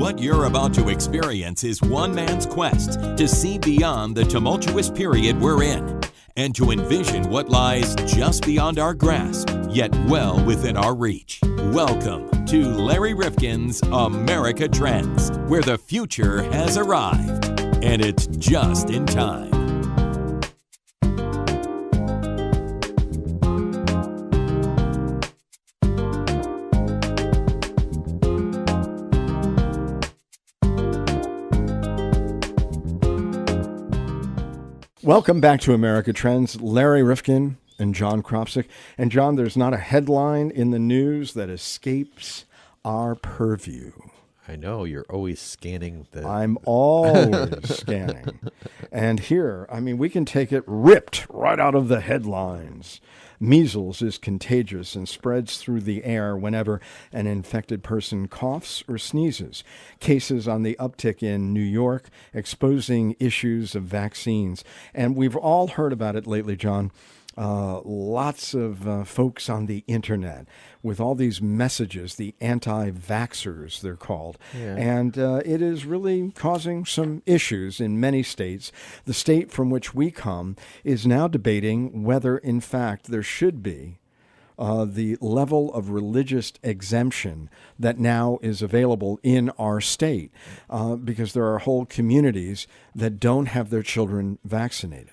What you're about to experience is one man's quest to see beyond the tumultuous period we're in and to envision what lies just beyond our grasp, yet well within our reach. Welcome to Larry Rifkin's America Trends, where the future has arrived, and it's just in time. Welcome back to America Trends. Larry Rifkin and John Kropsic. And John, there's not a headline in the news that escapes our purview. I know, you're always scanning the... I'm always scanning. And here, we can take it ripped right out of the headlines. Measles is contagious and spreads through the air whenever an infected person coughs or sneezes. Cases on the uptick in New York, exposing issues of vaccines. And we've all heard about it lately, John. Lots of folks on the internet with all these messages, the anti-vaxxers, they're called. Yeah. And it is really causing some issues in many states. The state from which we come is now debating whether, in fact, there should be the level of religious exemption that now is available in our state, because there are whole communities that don't have their children vaccinated.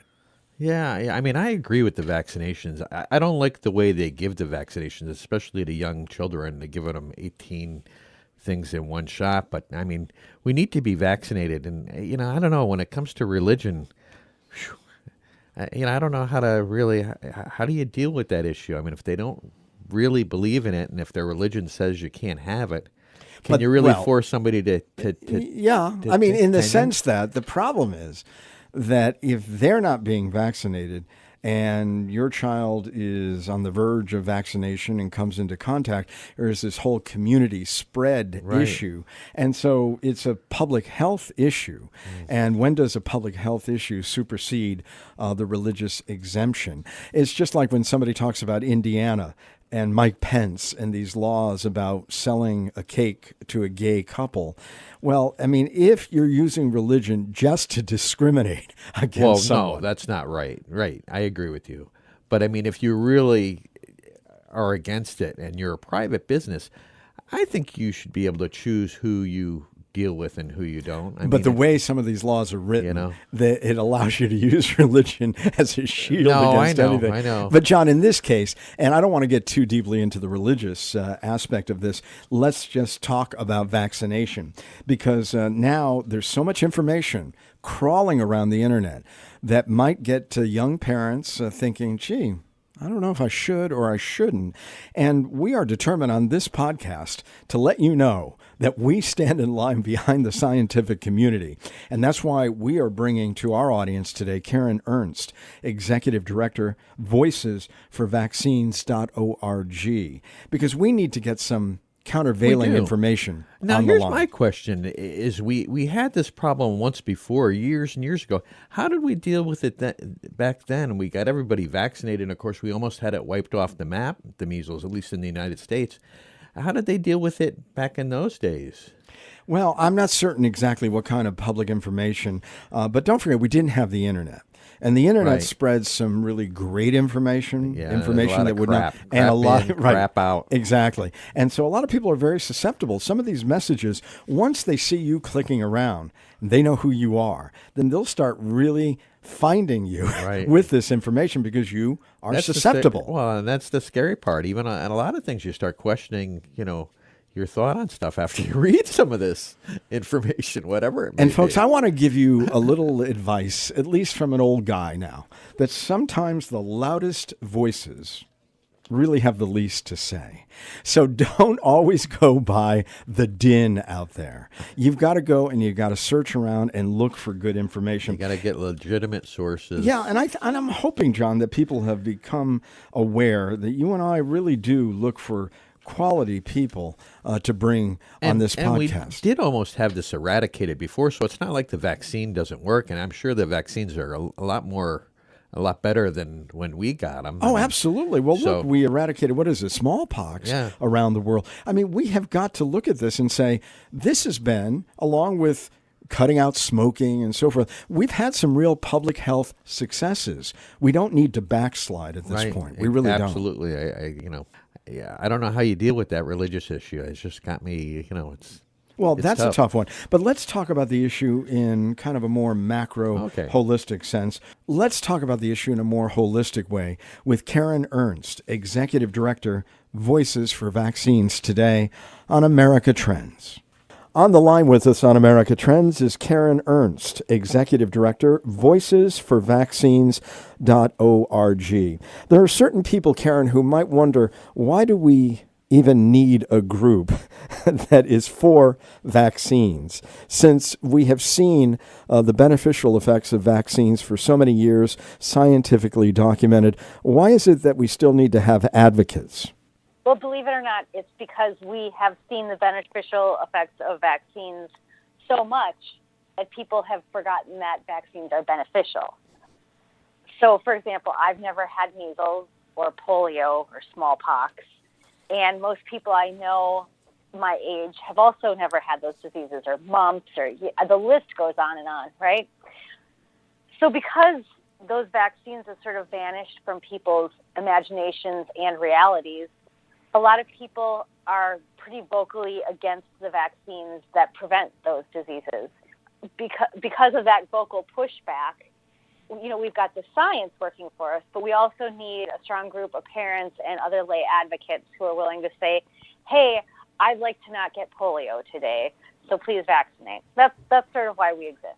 Yeah, I agree with the vaccinations. I don't like the way they give the vaccinations, especially to young children. They're giving them 18 things in one shot. But, we need to be vaccinated. And, I don't know, when it comes to religion, I don't know how do you deal with that issue? If they don't really believe in it and if their religion says you can't have it, can you really force somebody to in the sense that the problem is that if they're not being vaccinated and your child is on the verge of vaccination and comes into contact, there is this whole community spread issue. And so it's a public health issue. And when does a public health issue supersede the religious exemption? It's just like when somebody talks about Indiana and Mike Pence and these laws about selling a cake to a gay couple. Well, if you're using religion just to discriminate against someone. No, that's not right. Right. I agree with you. But if you really are against it and you're a private business, I think you should be able to choose who you deal with and who you don't. But the way some of these laws are written, that it allows you to use religion as a shield against anything. I know. But John, in this case, and I don't want to get too deeply into the religious aspect of this, let's just talk about vaccination, because now there's so much information crawling around the internet that might get to young parents thinking, gee, I don't know if I should or I shouldn't. And we are determined on this podcast to let you know that we stand in line behind the scientific community. And that's why we are bringing to our audience today Karen Ernst, Executive Director, Voices for Vaccines.org, because we need to get some countervailing information now, on the here's line. my question is we had this problem once before, years and years ago. How did we deal with it back then? We got everybody vaccinated, and of course we almost had it wiped off the map, the measles, at least in the United States. How did they deal with it back in those days? Well, I'm not certain exactly what kind of public information, but don't forget, we didn't have the internet. And the internet spreads some really great information that would not, and a lot of crap out. Exactly. And so a lot of people are very susceptible. Some of these messages, once they see you clicking around, and they know who you are, then they'll start really finding you with this information because you are susceptible. And that's the scary part. Even on a lot of things, you start questioning, your thought on stuff after you read some of this information, whatever it may And folks, be. I want to give you a little advice, at least from an old guy now, that sometimes the loudest voices really have the least to say. So don't always go by the din out there. You've got to go and you've got to search around and look for good information. You got to get legitimate sources. Yeah, and I'm hoping, John, that people have become aware that you and I really do look for quality people to bring on this podcast. And we did almost have this eradicated before, so it's not like the vaccine doesn't work, and I'm sure the vaccines are a lot more a lot better than when we got them. Oh, absolutely. Well, so- look, we eradicated, what is it, smallpox around the world. I mean, we have got to look at this and say, this has been, along with cutting out smoking and so forth, we've had some real public health successes. We don't need to backslide at this point. We really don't. Absolutely. I don't know how you deal with that religious issue. It's just got me, Well, it's that's tough. a tough one. But let's talk about the issue in kind of a more macro, holistic sense. Let's talk about the issue in a more holistic way with Karen Ernst, Executive Director, Voices for Vaccines Today on America Trends. On the line with us on America Trends is Karen Ernst, Executive Director, Voices for Vaccines.org. There are certain people, Karen, who might wonder, why do we even need a group that is for vaccines, since we have seen the beneficial effects of vaccines for so many years, scientifically documented? Why is it that we still need to have advocates? Well, believe it or not, it's because we have seen the beneficial effects of vaccines so much that people have forgotten that vaccines are beneficial. So, for example, I've never had measles or polio or smallpox, and most people I know my age have also never had those diseases, or mumps, or the list goes on, right? So because those vaccines have sort of vanished from people's imaginations and realities, a lot of people are pretty vocally against the vaccines that prevent those diseases. Because of that vocal pushback, we've got the science working for us, but we also need a strong group of parents and other lay advocates who are willing to say, hey, I'd like to not get polio today, so please vaccinate. That's sort of why we exist.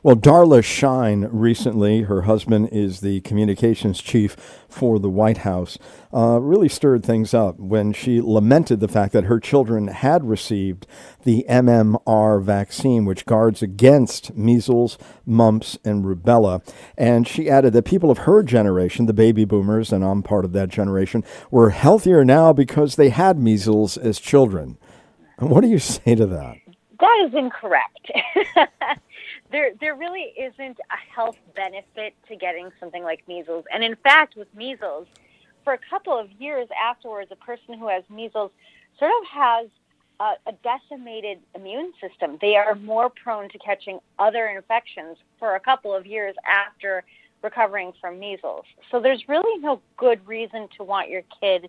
Well, Darla Shine recently, her husband is the communications chief for the White House, really stirred things up when she lamented the fact that her children had received the MMR vaccine, which guards against measles, mumps, and rubella. And she added that people of her generation, the baby boomers, and I'm part of that generation, were healthier now because they had measles as children. What do you say to that? That is incorrect. There really isn't a health benefit to getting something like measles. And in fact, with measles, for a couple of years afterwards, a person who has measles sort of has a decimated immune system. They are more prone to catching other infections for a couple of years after recovering from measles. So there's really no good reason to want your kid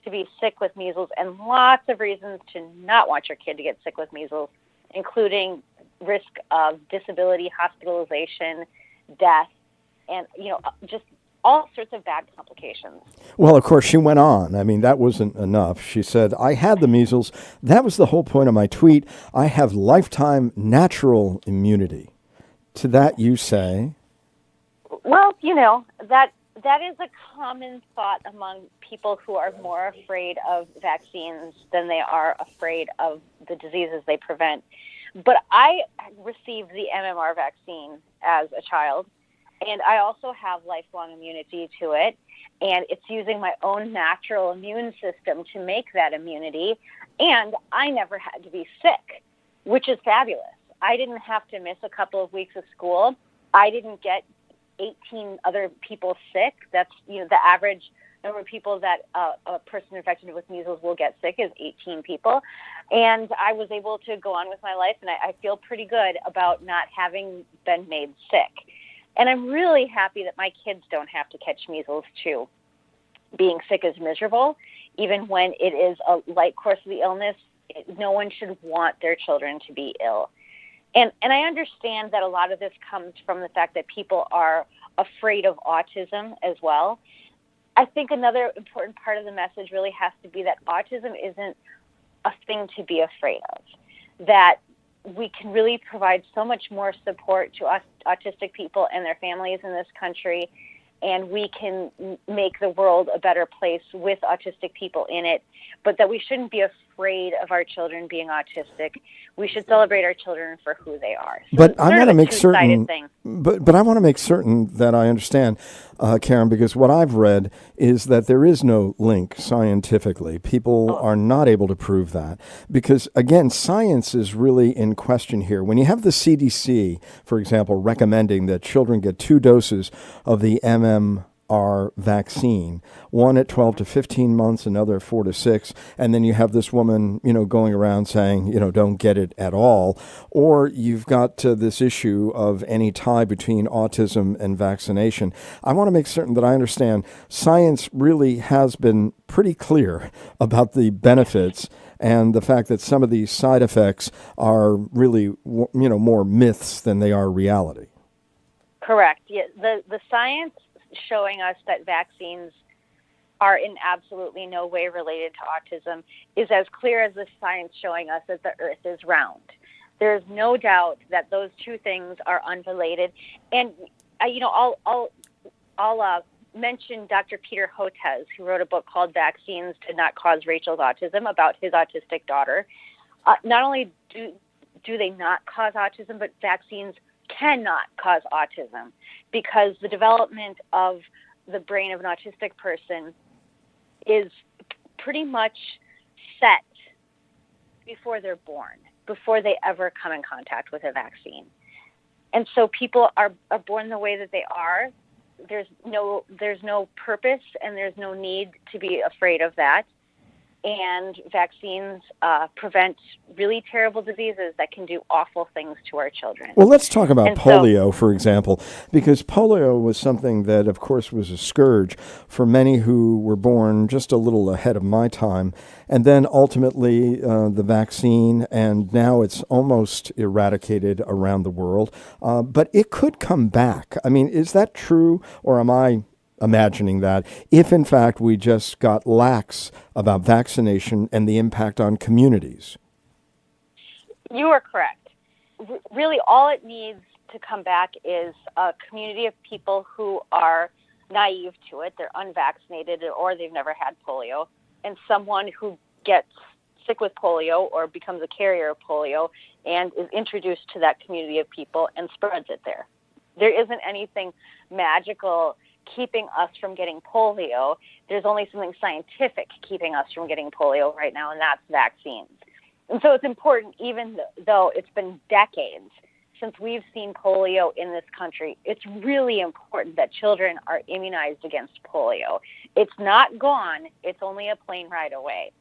to be sick with measles, and lots of reasons to not want your kid to get sick with measles, including risk of disability, hospitalization, death, and just all sorts of bad complications. Well, of course, she went on. I mean, that wasn't enough. She said, I had the measles. That was the whole point of my tweet. I have lifetime natural immunity. To that you say? Well, that is a common thought among people who are more afraid of vaccines than they are afraid of the diseases they prevent. But I received the MMR vaccine as a child, and I also have lifelong immunity to it, and it's using my own natural immune system to make that immunity, and I never had to be sick, which is fabulous. I didn't have to miss a couple of weeks of school. I didn't get 18 other people sick. That's, the average number of people that a person infected with measles will get sick is 18 people. And I was able to go on with my life, and I feel pretty good about not having been made sick. And I'm really happy that my kids don't have to catch measles too. Being sick is miserable. Even when it is a light course of the illness, no one should want their children to be ill. And I understand that a lot of this comes from the fact that people are afraid of autism as well. I think another important part of the message really has to be that autism isn't a thing to be afraid of, that we can really provide so much more support to us autistic people and their families in this country, and we can make the world a better place with autistic people in it, but that we shouldn't be afraid of our children being autistic. We should celebrate our children for who they are. So But it's I sort want of to a make two-sided certain, thing. but I want to make certain that I understand, Karen, because what I've read is that there is no link scientifically. People are not able to prove that because, again, science is really in question here. When you have the CDC, for example, recommending that children get 2 doses of the MMR vaccine, one at 12 to 15 months, another 4 to 6, and then you have this woman, going around saying, don't get it at all, or you've got this issue of any tie between autism and vaccination. I want to make certain that I understand science really has been pretty clear about the benefits and the fact that some of these side effects are really, more myths than they are reality. Correct. Yeah, the science showing us that vaccines are in absolutely no way related to autism is as clear as the science showing us that the earth is round. There's no doubt that those two things are unrelated. And, I'll mention Dr. Peter Hotez, who wrote a book called Vaccines Did Not Cause Rachel's Autism, about his autistic daughter. Not only do they not cause autism, but vaccines cannot cause autism because the development of the brain of an autistic person is pretty much set before they're born, before they ever come in contact with a vaccine. And so people are born the way that they are. There's no purpose and there's no need to be afraid of that. And vaccines prevent really terrible diseases that can do awful things to our children. Well, let's talk about polio, for example, because polio was something that, of course, was a scourge for many who were born just a little ahead of my time. And then ultimately the vaccine, and now it's almost eradicated around the world. But it could come back. I mean, is that true, or am I imagining that, if in fact we just got lax about vaccination and the impact on communities? You are correct. Really, all it needs to come back is a community of people who are naive to it, they're unvaccinated, or they've never had polio, and someone who gets sick with polio or becomes a carrier of polio and is introduced to that community of people and spreads it there. There isn't anything magical keeping us from getting polio. There's only something scientific keeping us from getting polio right now, and that's vaccines. And so it's important, even though it's been decades since we've seen polio in this country, it's really important that children are immunized against polio. It's not gone. It's only a plane ride away.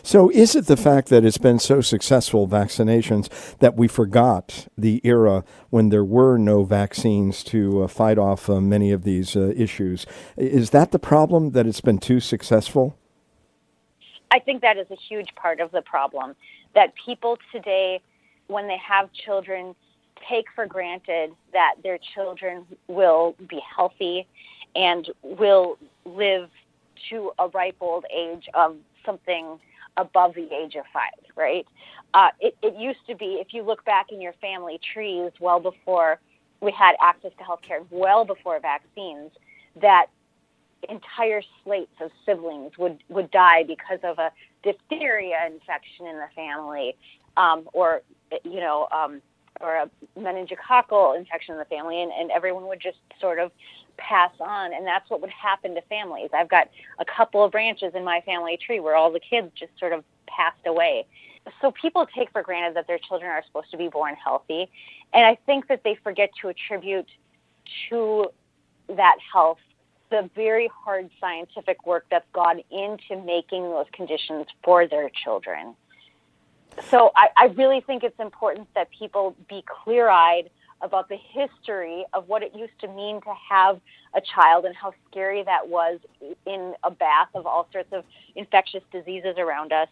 So is it the fact that it's been so successful, vaccinations, that we forgot the era when there were no vaccines to fight off many of these issues? Is that the problem, that it's been too successful? I think that is a huge part of the problem, that people today, when they have children, take for granted that their children will be healthy and will live to a ripe old age of something above the age of 5, right? It used to be, if you look back in your family trees, well before we had access to healthcare, well before vaccines, that entire slates of siblings would die because of a diphtheria infection in the family, or a meningococcal infection in the family, and everyone would just sort of pass on, and that's what would happen to families. I've got a couple of branches in my family tree where all the kids just sort of passed away. So people take for granted that their children are supposed to be born healthy, and I think that they forget to attribute to that health the very hard scientific work that's gone into making those conditions for their children. So I really think it's important that people be clear-eyed about the history of what it used to mean to have a child and how scary that was in a bath of all sorts of infectious diseases around us.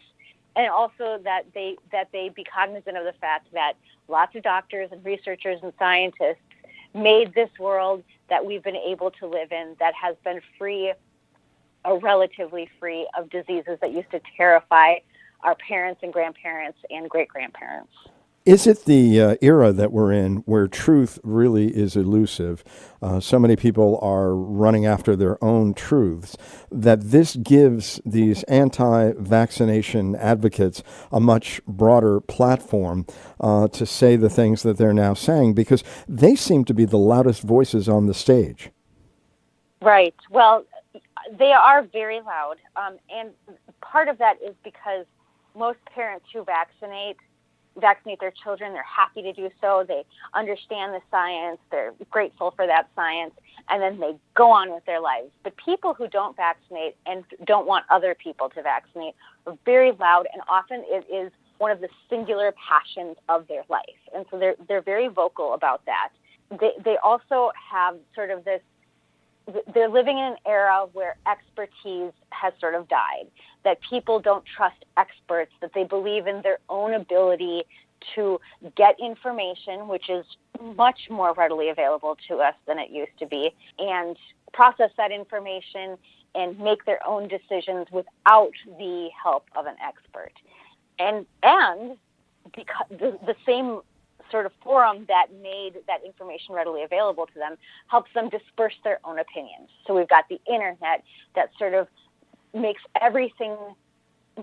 And also that they be cognizant of the fact that lots of doctors and researchers and scientists made this world that we've been able to live in that has been free, or relatively free, of diseases that used to terrify our parents and grandparents and great-grandparents. Is it the era that we're in where truth really is elusive? So many people are running after their own truths, that this gives these anti-vaccination advocates a much broader platform to say the things that they're now saying, because they seem to be the loudest voices on the stage. Right. Well, they are very loud. And part of that is because most parents who vaccinate their children. They're happy to do so. They understand the science. They're grateful for that science. And then they go on with their lives. But people who don't vaccinate and don't want other people to vaccinate are very loud, and often it is one of the singular passions of their life. And so they're very vocal about that. They also have sort of this, they're living in an era where expertise has sort of died, that people don't trust experts, that they believe in their own ability to get information, which is much more readily available to us than it used to be, and process that information and make their own decisions without the help of an expert. And because the same sort of forum that made that information readily available to them helps them disperse their own opinions. So we've got the internet that sort of makes everything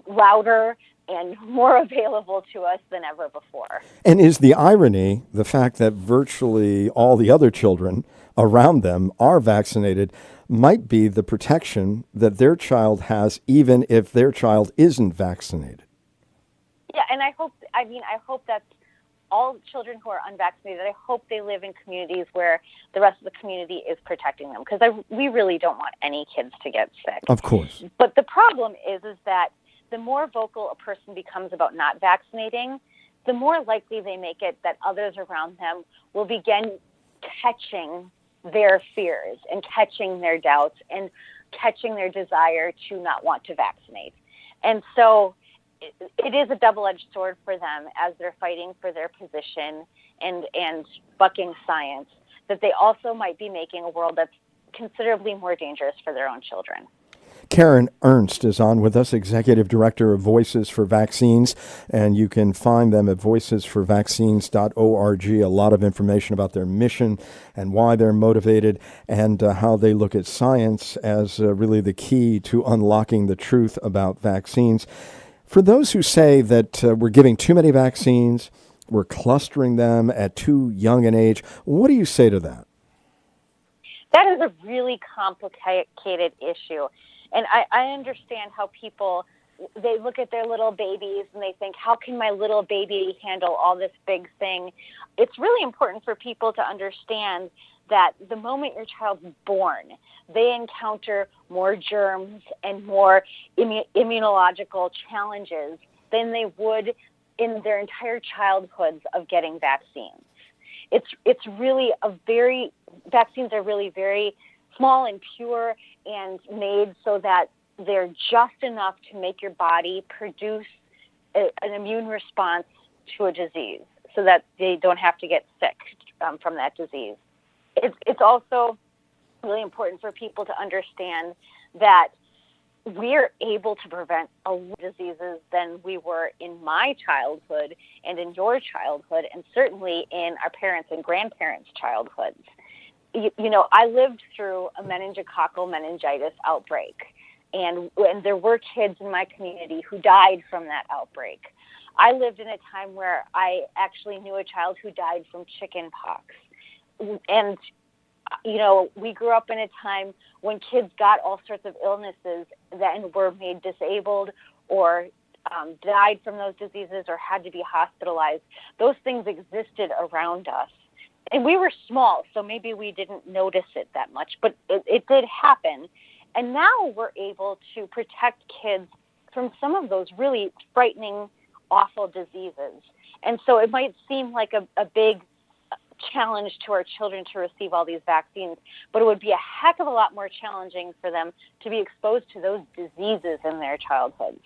louder and more available to us than ever before. And is the irony the fact that virtually all the other children around them are vaccinated might be the protection that their child has, even if their child isn't vaccinated? Yeah, and I hope that's all children who are unvaccinated. I hope they live in communities where the rest of the community is protecting them, because we really don't want any kids to get sick. Of course. But the problem is that the more vocal a person becomes about not vaccinating, the more likely they make it that others around them will begin catching their fears and catching their doubts and catching their desire to not want to vaccinate. And so it is a double-edged sword for them as they're fighting for their position and bucking science, that they also might be making a world that's considerably more dangerous for their own children. Karen Ernst is on with us, Executive Director of Voices for Vaccines, and you can find them at voicesforvaccines.org. A lot of information about their mission and why they're motivated, and how they look at science as really the key to unlocking the truth about vaccines. For those who say that we're giving too many vaccines, we're clustering them at too young an age, what do you say to that? That is a really complicated issue. And I understand how people, they look at their little babies and they think, how can my little baby handle all this big thing? It's really important for people to understand that the moment your child's born, they encounter more germs and more immunological challenges than they would in their entire childhoods of getting vaccines. It's really vaccines are really very small and pure and made so that they're just enough to make your body produce an immune response to a disease so that they don't have to get sick from that disease. It's also really important for people to understand that we're able to prevent a lot of diseases than we were in my childhood and in your childhood, and certainly in our parents' and grandparents' childhoods. You know, I lived through a meningococcal meningitis outbreak, and there were kids in my community who died from that outbreak. I lived in a time where I actually knew a child who died from chicken pox. And, you know, we grew up in a time when kids got all sorts of illnesses that were made disabled or died from those diseases or had to be hospitalized. Those things existed around us. And we were small, so maybe we didn't notice it that much, but it did happen. And now we're able to protect kids from some of those really frightening, awful diseases. And so it might seem like a big challenge to our children to receive all these vaccines, but it would be a heck of a lot more challenging for them to be exposed to those diseases in their childhoods.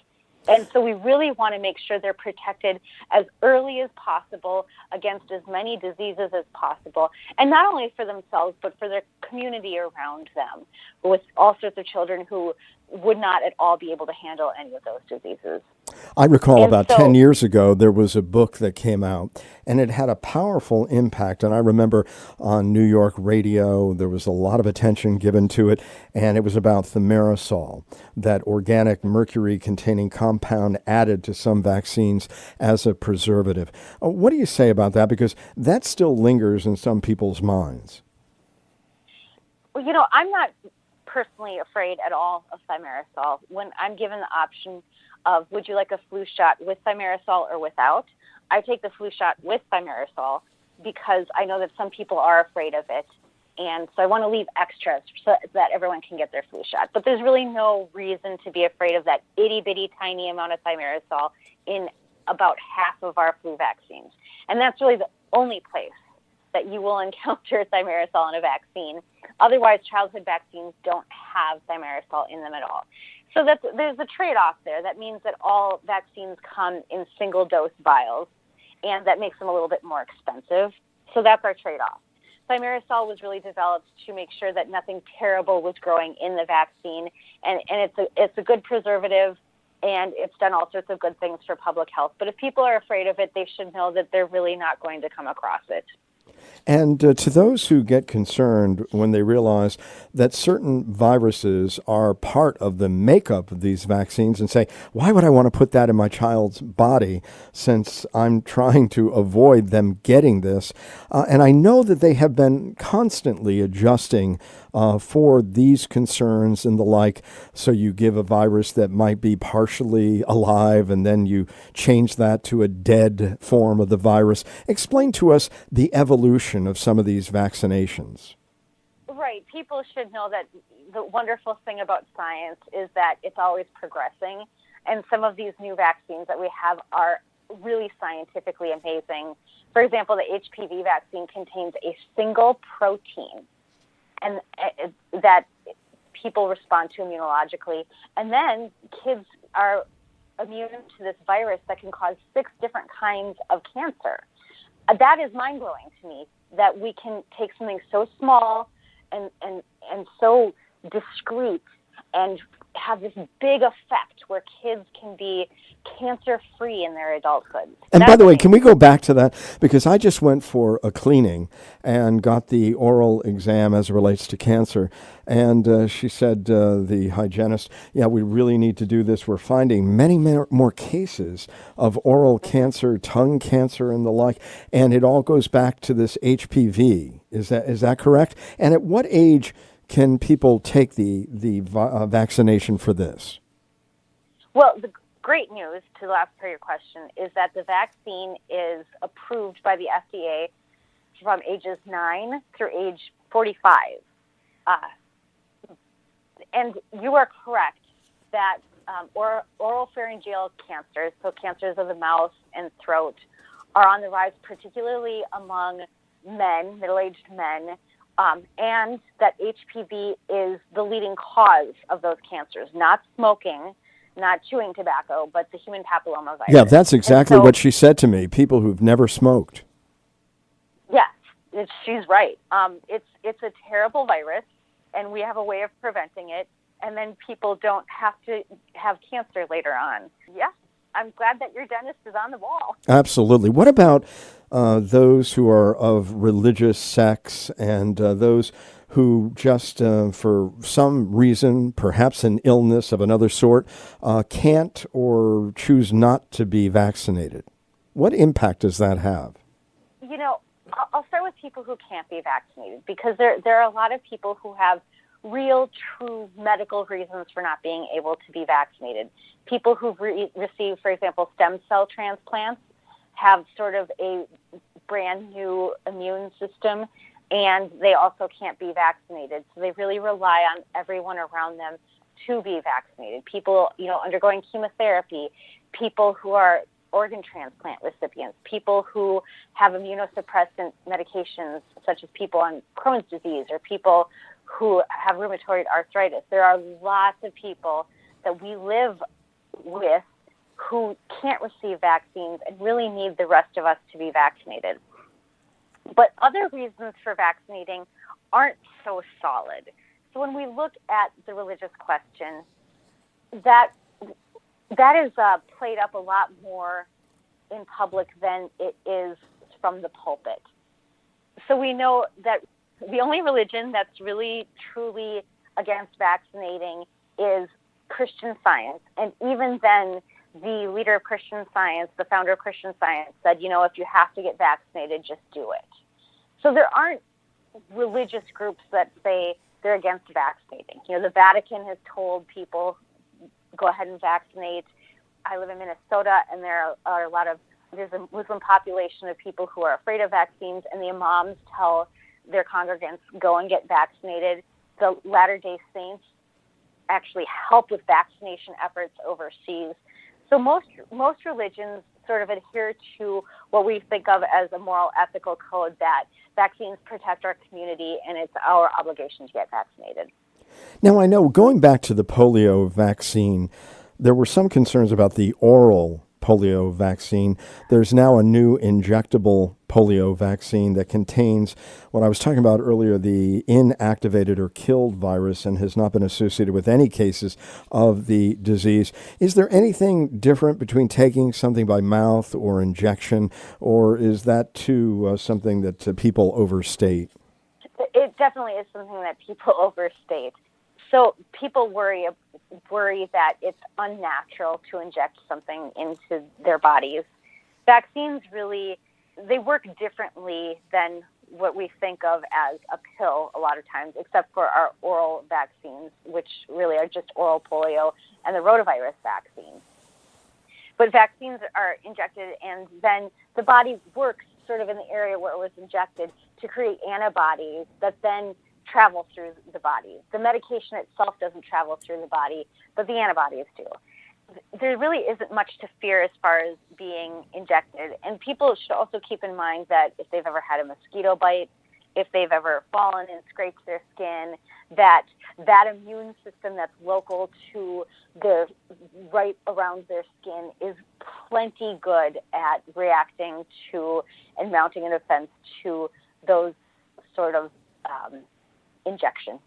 And so we really want to make sure they're protected as early as possible against as many diseases as possible, and not only for themselves, but for their community around them, with all sorts of children who would not at all be able to handle any of those diseases. I recall And about so, 10 years ago, there was a book that came out, and it had a powerful impact. And I remember on New York radio, there was a lot of attention given to it, and it was about thimerosal, that organic mercury-containing compound added to some vaccines as a preservative. What do you say about that? Because that still lingers in some people's minds. well, I'm not personally afraid at all of thimerosal. When I'm given the option of would you like a flu shot with thimerosal or without, I take the flu shot with thimerosal because I know that some people are afraid of it. And so I want to leave extras so that everyone can get their flu shot. But there's really no reason to be afraid of that itty-bitty tiny amount of thimerosal in about half of our flu vaccines. And that's really the only place that you will encounter thimerosal in a vaccine. Otherwise, childhood vaccines don't have thimerosal in them at all. So there's a trade-off there. That means that all vaccines come in single-dose vials, and that makes them a little bit more expensive. So that's our trade-off. Thimerosal was really developed to make sure that nothing terrible was growing in the vaccine, and it's a good preservative, and it's done all sorts of good things for public health. But if people are afraid of it, they should know that they're really not going to come across it. And to those who get concerned when they realize that certain viruses are part of the makeup of these vaccines and say, why would I want to put that in my child's body since I'm trying to avoid them getting this? And I know that they have been constantly adjusting for these concerns and the like. So you give a virus that might be partially alive and then you change that to a dead form of the virus. Explain to us the evolution of some of these vaccinations. Right. People should know that the wonderful thing about science is that it's always progressing. And some of these new vaccines that we have are really scientifically amazing. For example, the HPV vaccine contains a single protein and that people respond to immunologically. And then kids are immune to this virus that can cause 6 different kinds of cancer. That is mind-blowing to me, that we can take something so small and so discreet and have this big effect where kids can be cancer-free in their adulthood. And by the way, can we go back to that? Because I just went for a cleaning and got the oral exam as it relates to cancer. And she said, the hygienist, yeah, we really need to do this. We're finding many more cases of oral cancer, tongue cancer, and the like. And it all goes back to this HPV. Is that correct? And at what age can people take the vaccination for this? Well, the great news to the last part of your question is that the vaccine is approved by the FDA from ages 9 through age 45. And you are correct that oral pharyngeal cancers, so cancers of the mouth and throat, are on the rise, particularly among men, middle-aged men, and that HPV is the leading cause of those cancers, not smoking, not chewing tobacco, but the human papillomavirus. Yeah, that's exactly what she said to me, people who've never smoked. Yes, she's right. It's a terrible virus, and we have a way of preventing it, and then people don't have to have cancer later on. Yeah, I'm glad that your dentist is on the ball. Absolutely. What about those who are of religious sects and those who just for some reason, perhaps an illness of another sort, can't or choose not to be vaccinated? What impact does that have? You know, I'll start with people who can't be vaccinated, because there are a lot of people who have real, true medical reasons for not being able to be vaccinated. People who've received, for example, stem cell transplants have sort of a brand new immune system, and they also can't be vaccinated. So they really rely on everyone around them to be vaccinated. People, undergoing chemotherapy, people who are organ transplant recipients, people who have immunosuppressant medications, such as people on Crohn's disease or people who have rheumatoid arthritis. There are lots of people that we live with who can't receive vaccines and really need the rest of us to be vaccinated. But other reasons for vaccinating aren't so solid. So when we look at the religious question, that that is played up a lot more in public than it is from the pulpit. So we know that the only religion that's really, truly against vaccinating is Christian Science. And even then, the leader of Christian Science, the founder of Christian Science, said, if you have to get vaccinated, just do it. So there aren't religious groups that say they're against vaccinating. The Vatican has told people, go ahead and vaccinate. I live in Minnesota, and there's a Muslim population of people who are afraid of vaccines, and the imams tell their congregants, go and get vaccinated. The Latter-day Saints actually help with vaccination efforts overseas. So most religions sort of adhere to what we think of as a moral ethical code that vaccines protect our community, and it's our obligation to get vaccinated. Now, I know, going back to the polio vaccine, there were some concerns about the oral polio vaccine. There's now a new injectable polio vaccine that contains what I was talking about earlier, the inactivated or killed virus, and has not been associated with any cases of the disease. Is there anything different between taking something by mouth or injection, or is that too something that people overstate? It definitely is something that people overstate. So people worry that it's unnatural to inject something into their bodies. Vaccines really, they work differently than what we think of as a pill a lot of times, except for our oral vaccines, which really are just oral polio and the rotavirus vaccine. But vaccines are injected, and then the body works sort of in the area where it was injected to create antibodies that then travel through the body. The medication itself doesn't travel through the body, but the antibodies do. There really isn't much to fear as far as being injected. And people should also keep in mind that if they've ever had a mosquito bite, if they've ever fallen and scraped their skin, that immune system that's local to the right around their skin is plenty good at reacting to and mounting a defense to those sort of injections.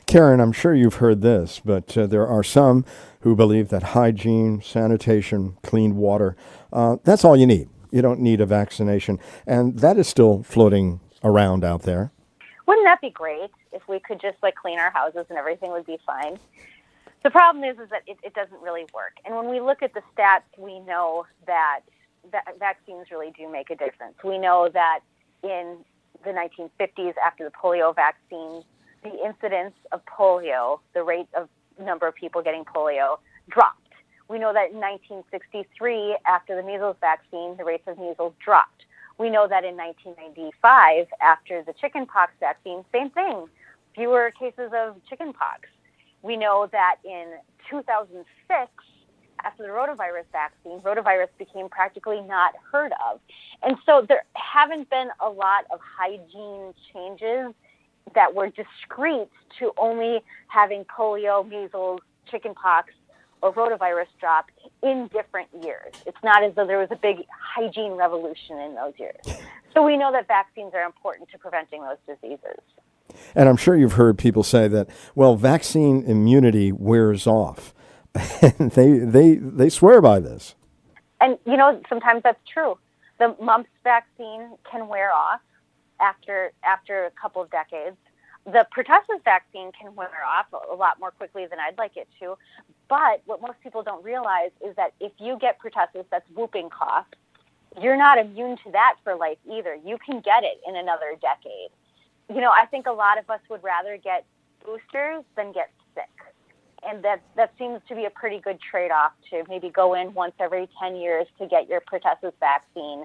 Karen, I'm sure you've heard this, but there are some who believe that hygiene, sanitation, clean water, that's all you need. You don't need a vaccination. And that is still floating around out there. Wouldn't that be great if we could just clean our houses and everything would be fine? The problem is that it doesn't really work. And when we look at the stats, we know that vaccines really do make a difference. We know that in the 1950s, after the polio vaccine, the incidence of polio, the rate of number of people getting polio, dropped. We know that in 1963, after the measles vaccine, the rates of measles dropped. We know that in 1995, after the chickenpox vaccine, same thing, fewer cases of chickenpox. We know that in 2006, after the rotavirus vaccine, rotavirus became practically not heard of. And so there haven't been a lot of hygiene changes that were discrete to only having polio, measles, chickenpox, or rotavirus drop in different years. It's not as though there was a big hygiene revolution in those years. So we know that vaccines are important to preventing those diseases. And I'm sure you've heard people say that, well, vaccine immunity wears off. And they swear by this. And, sometimes that's true. The mumps vaccine can wear off after a couple of decades. The pertussis vaccine can wear off a lot more quickly than I'd like it to. But what most people don't realize is that if you get pertussis, that's whooping cough, you're not immune to that for life either. You can get it in another decade. I think a lot of us would rather get boosters than get sick. And that seems to be a pretty good trade-off to maybe go in once every 10 years to get your pertussis vaccine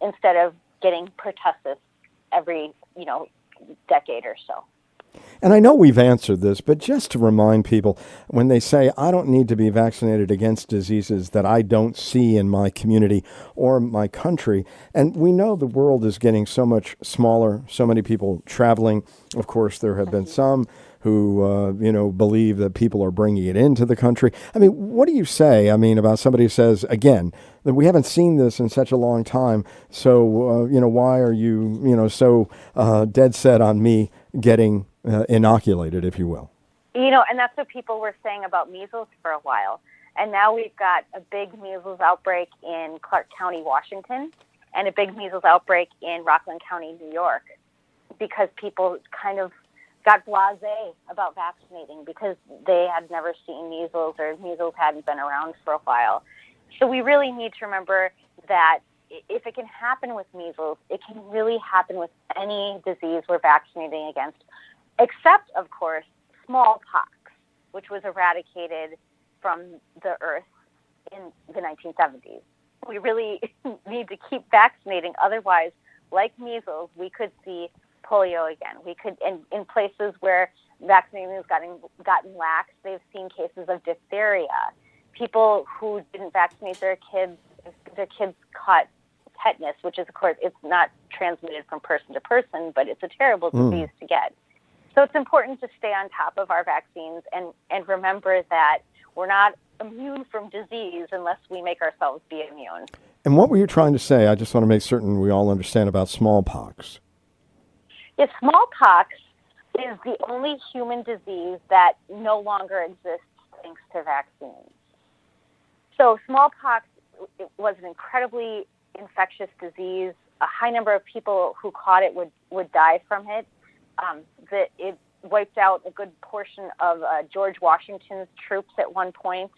instead of getting pertussis every, decade or so. And I know we've answered this, but just to remind people, when they say, I don't need to be vaccinated against diseases that I don't see in my community or my country, and we know the world is getting so much smaller, so many people traveling. Of course, there have been some who, believe that people are bringing it into the country. I mean, what do you say, about somebody who says, again, that we haven't seen this in such a long time, so, why are you, so dead set on me getting inoculated, if you will? And that's what people were saying about measles for a while. And now we've got a big measles outbreak in Clark County, Washington, and a big measles outbreak in Rockland County, New York, because people kind of got blasé about vaccinating because they had never seen measles, or measles hadn't been around for a while. So we really need to remember that if it can happen with measles, it can really happen with any disease we're vaccinating against, except, of course, smallpox, which was eradicated from the earth in the 1970s. We really need to keep vaccinating. Otherwise, like measles, we could see polio again. We could, in places where vaccinating has gotten lax, they've seen cases of diphtheria. People who didn't vaccinate their kids caught tetanus, which is, of course, it's not transmitted from person to person, but it's a terrible disease to get. So it's important to stay on top of our vaccines and remember that we're not immune from disease unless we make ourselves be immune. And what were you trying to say? I just want to make certain we all understand about smallpox. Yes, smallpox is the only human disease that no longer exists thanks to vaccines. So smallpox was an incredibly infectious disease. A high number of people who caught it would die from it. It wiped out a good portion of George Washington's troops at one point.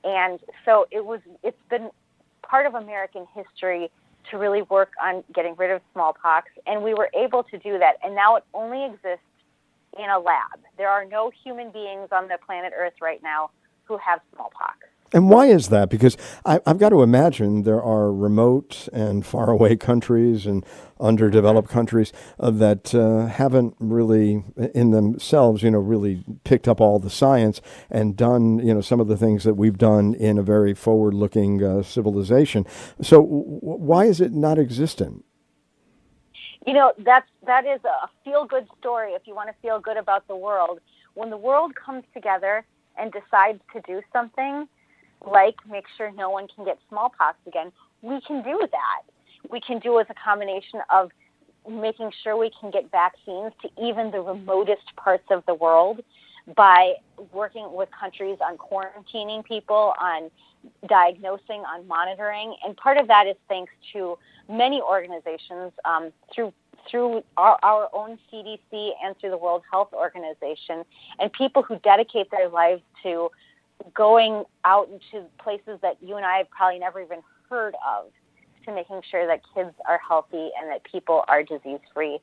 And so it's been part of American history to really work on getting rid of smallpox, and we were able to do that. And now it only exists in a lab. There are no human beings on the planet Earth right now who have smallpox. And why is that? Because I've got to imagine there are remote and faraway countries and underdeveloped countries that haven't really, in themselves, really picked up all the science and done, some of the things that we've done in a very forward-looking civilization. So why is it not existent? That is a feel-good story if you want to feel good about the world. When the world comes together and decides to do something, like make sure no one can get smallpox again, we can do that. We can do it with a combination of making sure we can get vaccines to even the remotest parts of the world by working with countries on quarantining people, on diagnosing, on monitoring. And part of that is thanks to many organizations through our own CDC and through the World Health Organization, and people who dedicate their lives to going out into places that you and I have probably never even heard of, to making sure that kids are healthy and that people are disease-free.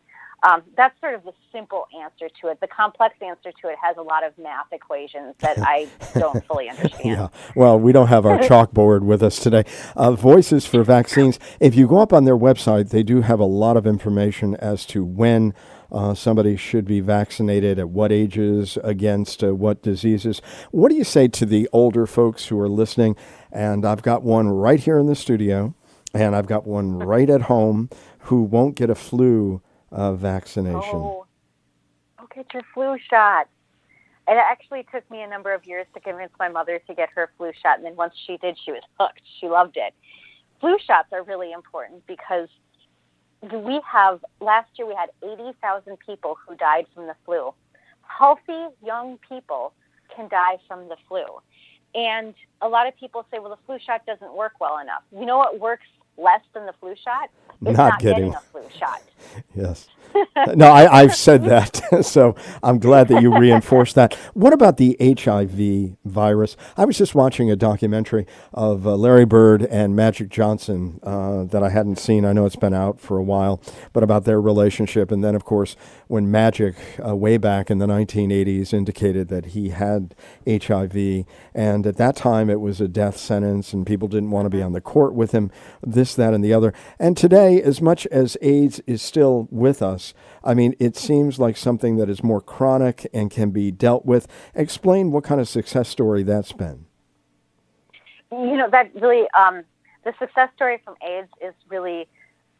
That's sort of the simple answer to it. The complex answer to it has a lot of math equations that I don't fully understand. Yeah, well, we don't have our chalkboard with us today. Voices for Vaccines, if you go up on their website, they do have a lot of information as to when somebody should be vaccinated, at what ages, against what diseases. What do you say to the older folks who are listening? And I've got one right here in the studio, and I've got one right at home who won't get a flu vaccination. Oh, get your flu shot. It actually took me a number of years to convince my mother to get her flu shot, and then once she did, she was hooked. She loved it. Flu shots are really important because last year we had 80,000 people who died from the flu. Healthy young people can die from the flu. And a lot of people say, well, the flu shot doesn't work well enough. You know what works less than the flu shot? It's not getting a flu shot. Yes. No, I've said that, so I'm glad that you reinforced that. What about the HIV virus? I was just watching a documentary of Larry Bird and Magic Johnson that I hadn't seen. I know it's been out for a while, but about their relationship. And then, of course, when Magic, way back in the 1980s, indicated that he had HIV, and at that time it was a death sentence, and people didn't want to be on the court with him, this, that, and the other. And today, as much as AIDS is still with us, I mean, it seems like something that is more chronic and can be dealt with. Explain what kind of success story that's been. That really, the success story from AIDS is really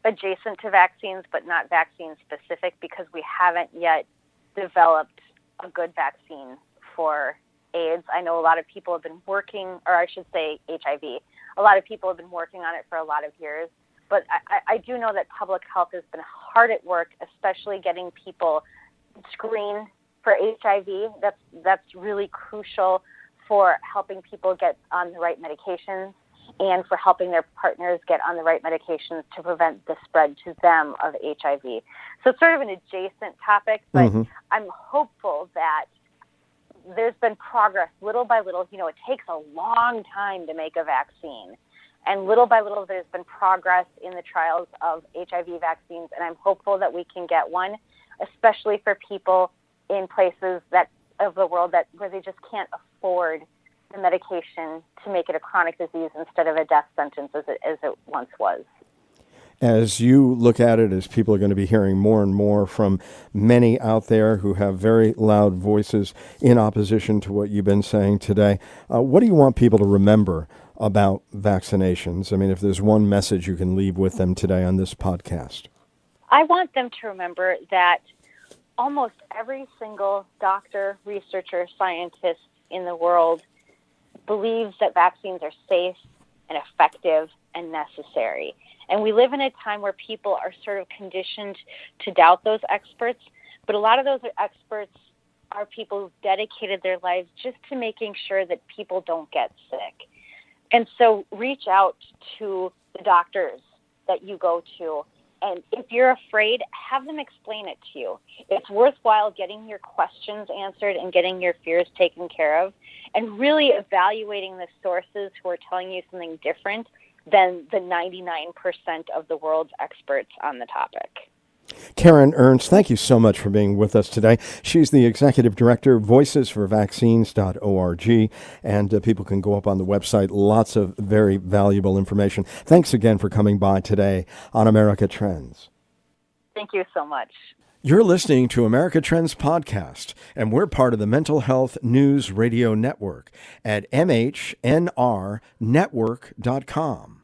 adjacent to vaccines, but not vaccine specific, because we haven't yet developed a good vaccine for AIDS. I know a lot of people have been working, or I should say HIV. A lot of people have been working on it for a lot of years. But I do know that public health has been hard at work, especially getting people screened for HIV. That's really crucial for helping people get on the right medications and for helping their partners get on the right medications to prevent the spread to them of HIV. So it's sort of an adjacent topic, but I'm hopeful that there's been progress little by little. You know, it takes a long time to make a vaccine. And little by little, there's been progress in the trials of HIV vaccines, and I'm hopeful that we can get one, especially for people in places of the world where they just can't afford the medication to make it a chronic disease instead of a death sentence as it once was. As you look at it, as people are going to be hearing more and more from many out there who have very loud voices in opposition to what you've been saying today, what do you want people to remember about vaccinations? I mean, if there's one message you can leave with them today on this podcast. I want them to remember that almost every single doctor, researcher, scientist in the world believes that vaccines are safe and effective and necessary. And we live in a time where people are sort of conditioned to doubt those experts, but a lot of those experts are people who've dedicated their lives just to making sure that people don't get sick. And so reach out to the doctors that you go to, and if you're afraid, have them explain it to you. It's worthwhile getting your questions answered and getting your fears taken care of, and really evaluating the sources who are telling you something different than the 99% of the world's experts on the topic. Karen Ernst, thank you so much for being with us today. She's the executive director, voicesforvaccines.org, and people can go up on the website. Lots of very valuable information. Thanks again for coming by today on America Trends. Thank you so much. You're listening to America Trends Podcast, and we're part of the Mental Health News Radio Network at mhnrnetwork.com.